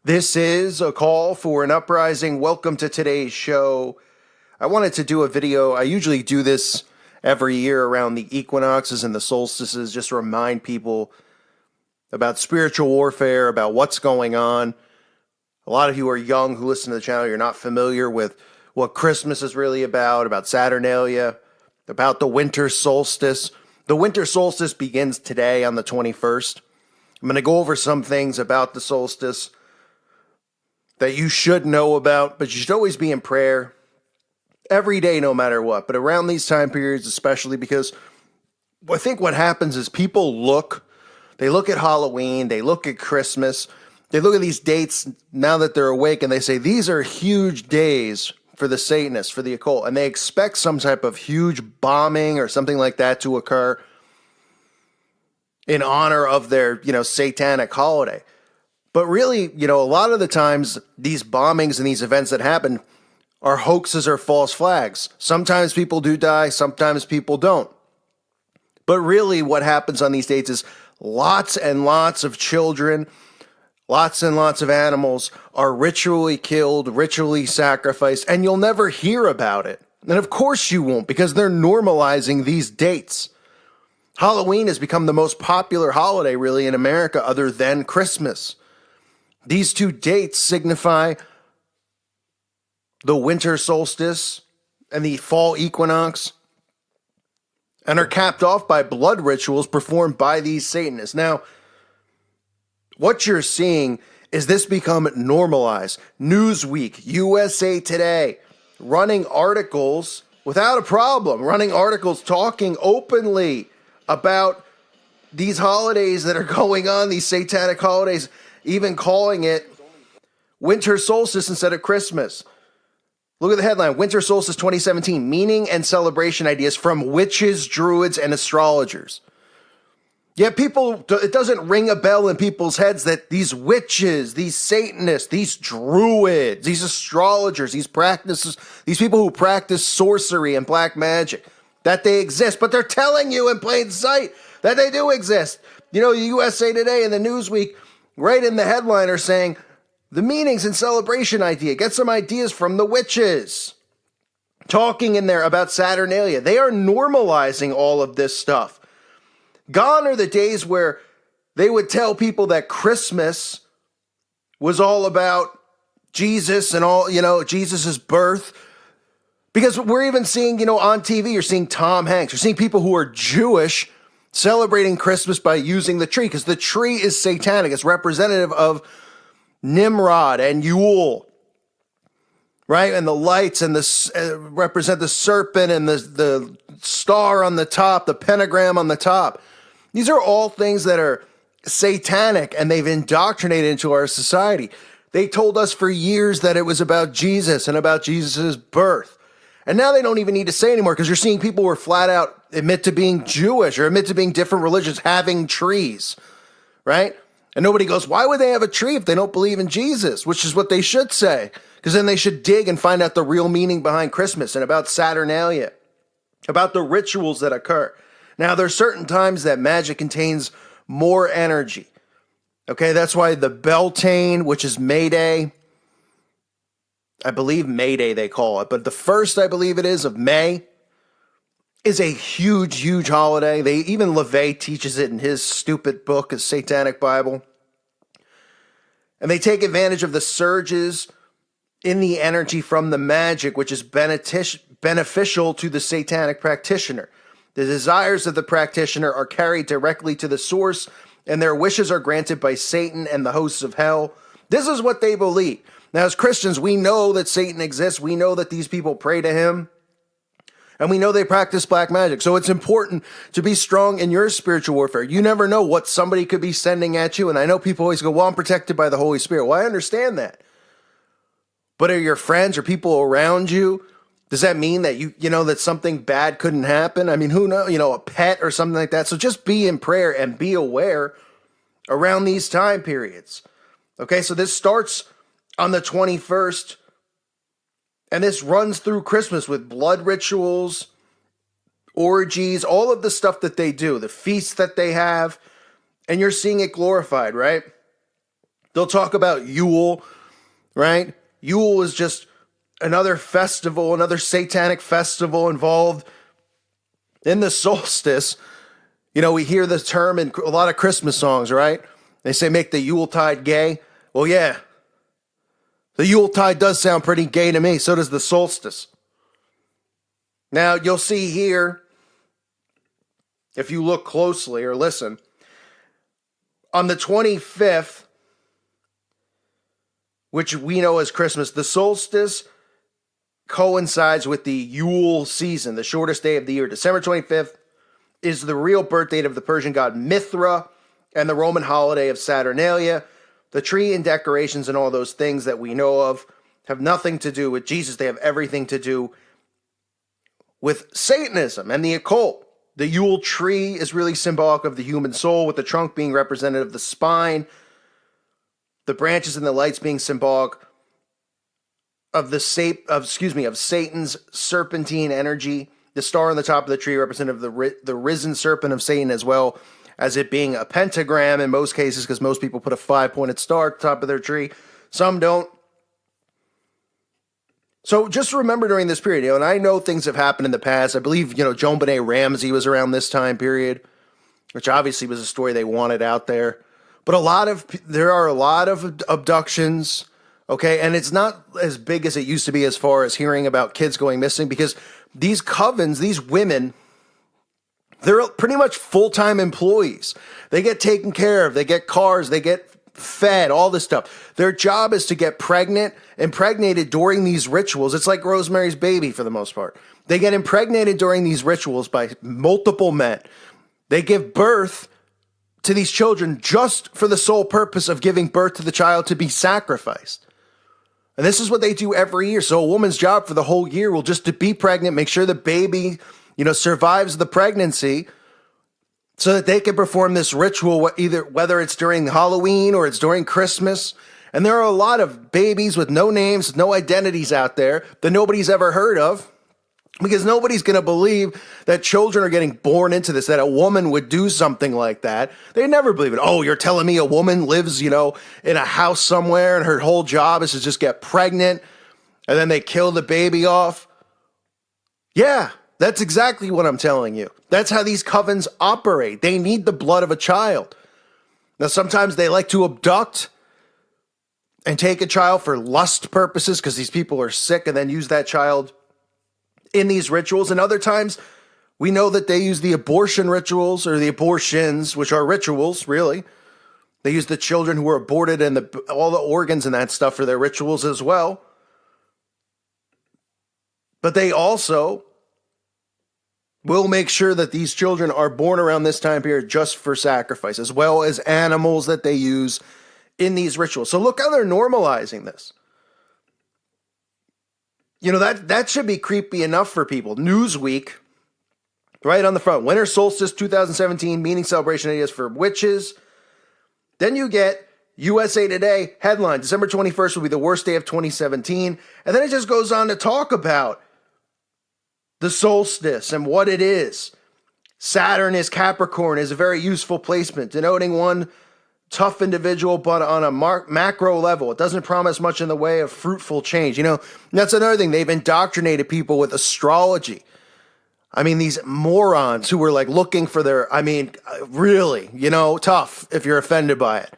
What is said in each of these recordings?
This is a call for an uprising. Welcome to today's show. I wanted to do a video. I usually do this every year around the equinoxes and the solstices, just to remind people about spiritual warfare, about what's going on. A lot of you are young who listen to the channel. You're not familiar with what Christmas is really about Saturnalia, about the winter solstice. The winter solstice begins today on the 21st. I'm going to go over some things about the solstice that you should know about, but you should always be in prayer every day, no matter what. But around these time periods, especially because I think what happens is people look at Halloween, they look at Christmas, they look at these dates now that they're awake, and they say, these are huge days for the Satanists, for the occult, and they expect some type of huge bombing or something like that to occur in honor of their, satanic holiday. But really, a lot of the times, these bombings and these events that happen are hoaxes or false flags. Sometimes people do die, sometimes people don't. But really, what happens on these dates is lots and lots of children, lots and lots of animals are ritually killed, ritually sacrificed, and you'll never hear about it. And of course you won't, because they're normalizing these dates. Halloween has become the most popular holiday, really, in America, other than Christmas. These two dates signify the winter solstice and the fall equinox, and are capped off by blood rituals performed by these Satanists. Now, what you're seeing is this become normalized. Newsweek, USA Today, running articles without a problem, running articles talking openly about these holidays that are going on, these satanic holidays, even calling it winter solstice instead of Christmas. Look at the headline, Winter Solstice 2017, meaning and celebration ideas from witches, druids, and astrologers. Yet it doesn't ring a bell in people's heads that these witches, these Satanists, these druids, these astrologers, these people who practice sorcery and black magic, that they exist. But they're telling you in plain sight that they do exist. The USA Today and the Newsweek, right in the headline, are saying, the meanings and celebration idea. Get some ideas from the witches. Talking in there about Saturnalia. They are normalizing all of this stuff. Gone are the days where they would tell people that Christmas was all about Jesus and all, Jesus's birth. Because we're even seeing, on TV, you're seeing Tom Hanks. You're seeing people who are Jewish celebrating Christmas by using the tree, because the tree is satanic. It's representative of Nimrod and Yule, right? And the lights and represent the serpent and the star on the top, the pentagram on the top. These are all things that are satanic, and they've indoctrinated into our society. They told us for years that it was about Jesus and about Jesus's birth. And now they don't even need to say anymore, because you're seeing people who are flat out admit to being Jewish or admit to being different religions having trees, right? And nobody goes, why would they have a tree if they don't believe in Jesus? Which is what they should say, because then they should dig and find out the real meaning behind Christmas and about Saturnalia, about the rituals that occur. Now, there's certain times that magic contains more energy. Okay, that's why the Beltane, which is May Day, I believe May Day they call it, but the first, I believe it is, of May, is a huge, huge holiday. Even LaVey teaches it in his stupid book, his Satanic Bible. And they take advantage of the surges in the energy from the magic, which is beneficial to the satanic practitioner. The desires of the practitioner are carried directly to the source, and their wishes are granted by Satan and the hosts of hell. This is what they believe. Now, as Christians, we know that Satan exists. We know that these people pray to him. And we know they practice black magic. So it's important to be strong in your spiritual warfare. You never know what somebody could be sending at you. And I know people always go, well, I'm protected by the Holy Spirit. Well, I understand that. But are your friends or people around you, does that mean that that something bad couldn't happen? I mean, who knows, a pet or something like that. So just be in prayer and be aware around these time periods. Okay, so this starts on the 21st. And this runs through Christmas with blood rituals, orgies, all of the stuff that they do, the feasts that they have, and you're seeing it glorified, right? They'll talk about Yule, right? Yule is just another festival, another satanic festival involved in the solstice. You know, we hear the term in a lot of Christmas songs, right? They say make the Yuletide gay. Well, yeah, the Yuletide does sound pretty gay to me. So does the solstice. Now, you'll see here, if you look closely or listen, on the 25th, which we know as Christmas, the solstice coincides with the Yule season, the shortest day of the year. December 25th is the real birth date of the Persian god Mithra and the Roman holiday of Saturnalia. The tree and decorations and all those things that we know of have nothing to do with Jesus. They have everything to do with Satanism and the occult. The Yule tree is really symbolic of the human soul, with the trunk being representative of the spine, the branches and the lights being symbolic of of Satan's serpentine energy. The star on the top of the tree representative of the risen serpent of Satan, as well as it being a pentagram in most cases, because most people put a 5-pointed star at the top of their tree. Some don't. So just remember during this period, and I know things have happened in the past. I believe, Joan Benet Ramsey was around this time period, which obviously was a story they wanted out there. But there are a lot of abductions, okay? And it's not as big as it used to be as far as hearing about kids going missing, because these covens, these women, they're pretty much full-time employees. They get taken care of. They get cars. They get fed, all this stuff. Their job is to get impregnated during these rituals. It's like Rosemary's Baby for the most part. They get impregnated during these rituals by multiple men. They give birth to these children just for the sole purpose of giving birth to the child to be sacrificed. And this is what they do every year. So a woman's job for the whole year will just to be pregnant, make sure the baby, survives the pregnancy, so that they can perform this ritual, whether it's during Halloween or it's during Christmas. And there are a lot of babies with no names, no identities out there that nobody's ever heard of, because nobody's going to believe that children are getting born into this, that a woman would do something like that. They never believe it. Oh, you're telling me a woman lives, in a house somewhere and her whole job is to just get pregnant and then they kill the baby off? Yeah, that's exactly what I'm telling you. That's how these covens operate. They need the blood of a child. Now, sometimes they like to abduct and take a child for lust purposes because these people are sick, and then use that child in these rituals. And other times, we know that they use the abortion rituals, or the abortions, which are rituals, really. They use the children who were aborted and all the organs and that stuff for their rituals as well. But they also will make sure that these children are born around this time period just for sacrifice, as well as animals that they use in these rituals. So look how they're normalizing this. That should be creepy enough for people. Newsweek, right on the front, Winter Solstice 2017, meaning celebration ideas for witches. Then you get USA Today headline, December 21st will be the worst day of 2017. And then it just goes on to talk about the solstice and what it is. Saturn is Capricorn, is a very useful placement, denoting one tough individual, but on a macro level. It doesn't promise much in the way of fruitful change. That's another thing. They've indoctrinated people with astrology. I mean, these morons who were looking for really, tough if you're offended by it.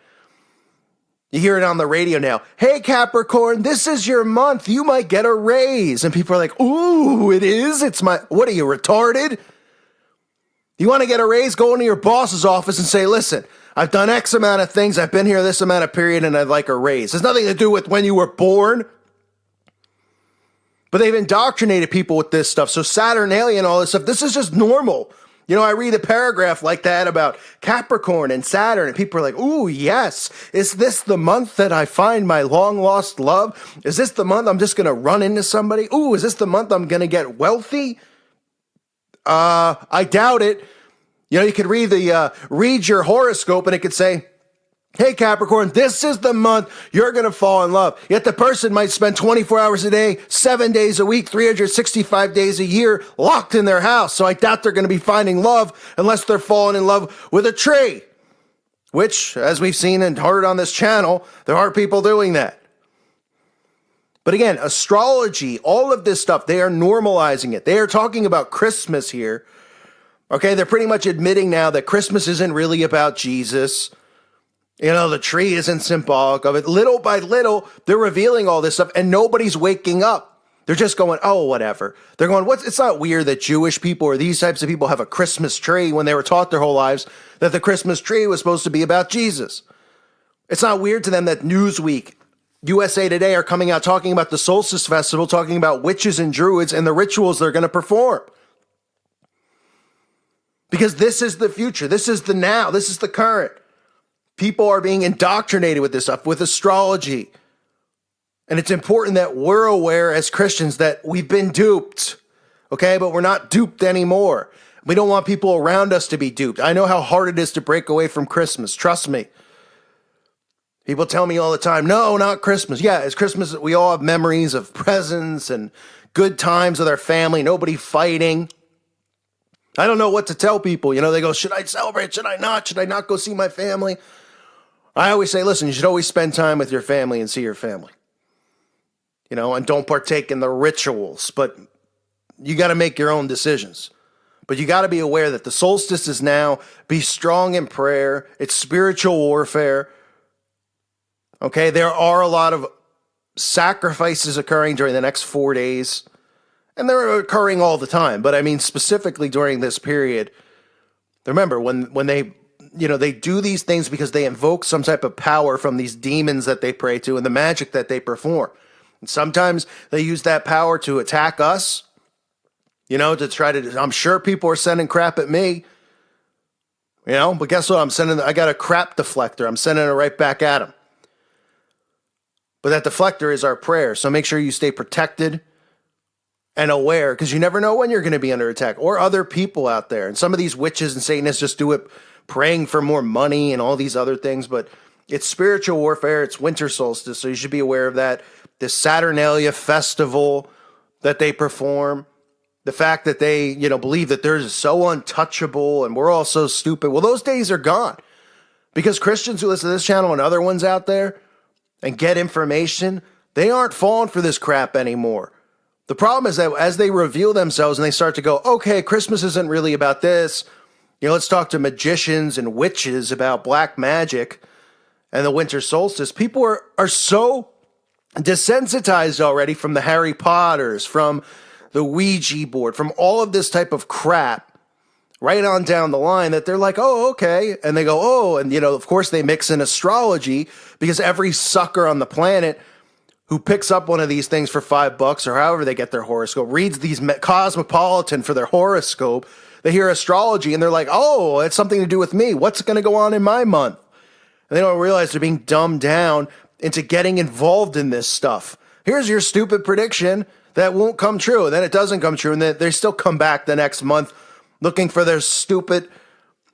You hear it on the radio now. Hey, Capricorn, this is your month. You might get a raise. And people are like, ooh, it is? What are you, retarded? You want to get a raise? Go into your boss's office and say, listen, I've done X amount of things. I've been here this amount of period and I'd like a raise. It's nothing to do with when you were born. But they've indoctrinated people with this stuff. So Saturnalia and all this stuff, this is just normal. I read a paragraph like that about Capricorn and Saturn, and people are like, ooh, yes. Is this the month that I find my long-lost love? Is this the month I'm just going to run into somebody? Ooh, is this the month I'm going to get wealthy? I doubt it. You could read your horoscope, and it could say, hey, Capricorn, this is the month you're going to fall in love. Yet the person might spend 24 hours a day, 7 days a week, 365 days a year locked in their house. So I doubt they're going to be finding love unless they're falling in love with a tree. which, as we've seen and heard on this channel, there are people doing that. But again, astrology, all of this stuff, they are normalizing it. They are talking about Christmas here. Okay, they're pretty much admitting now that Christmas isn't really about Jesus. You know, the tree isn't symbolic of it. Little by little, they're revealing all this stuff, and nobody's waking up. They're just going, oh, whatever. They're going, what? It's not weird that Jewish people or these types of people have a Christmas tree when they were taught their whole lives that the Christmas tree was supposed to be about Jesus. It's not weird to them that Newsweek, USA Today are coming out talking about the Solstice Festival, talking about witches and druids and the rituals they're going to perform. Because this is the future. This is the now. This is the current. People are being indoctrinated with this stuff, with astrology. And it's important that we're aware as Christians that we've been duped, okay? But we're not duped anymore. We don't want people around us to be duped. I know how hard it is to break away from Christmas. Trust me. People tell me all the time, no, not Christmas. Yeah, it's Christmas. We all have memories of presents and good times with our family, nobody fighting. I don't know what to tell people. You know, they go, should I celebrate? Should I not? Should I not go see my family? I always say, listen, you should always spend time with your family and see your family. You know, and don't partake in the rituals, but you got to make your own decisions. But you got to be aware that the solstice is now. Be strong in prayer. It's spiritual warfare. Okay, there are a lot of sacrifices occurring during the next 4 days. And they're occurring all the time. But I mean, specifically during this period, remember, when they, you know, they do these things because they invoke some type of power from these demons that they pray to and the magic that they perform. And sometimes they use that power to attack us, you know, to try to, I'm sure people are sending crap at me, you know, but guess what? I got a crap deflector. I'm sending it right back at them. But that deflector is our prayer. So make sure you stay protected and aware, because you never know when you're going to be under attack, or other people out there. And some of these witches and Satanists just do it praying for more money and all these other things. But it's spiritual warfare. It's winter solstice. So you should be aware of that. This Saturnalia festival that they perform, the fact that they, you know, believe that they're so untouchable and we're all so stupid. Well, those days are gone, because Christians who listen to this channel and other ones out there and get information, they aren't falling for this crap anymore. The problem is that as they reveal themselves and they start to go, okay, Christmas isn't really about this. You know, let's talk to magicians and witches about black magic and the winter solstice. People are so desensitized already from the Harry Potters, from the Ouija board, from all of this type of crap right on down the line, that they're like, oh, okay. And they go, oh, and you know, of course they mix in astrology, because every sucker on the planet who picks up one of these things for $5 or however they get their horoscope, reads these Cosmopolitan for their horoscope, they hear astrology and they're like, oh, it's something to do with me. What's going to go on in my month? And they don't realize they're being dumbed down into getting involved in this stuff. Here's your stupid prediction that won't come true. And then it doesn't come true. And then they still come back the next month looking for their stupid,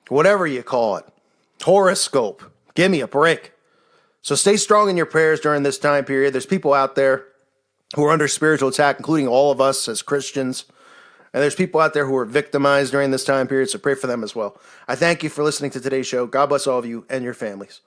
whatever you call it, horoscope. Give me a break. So stay strong in your prayers during this time period. There's people out there who are under spiritual attack, including all of us as Christians. And there's people out there who are victimized during this time period, so pray for them as well. I thank you for listening to today's show. God bless all of you and your families.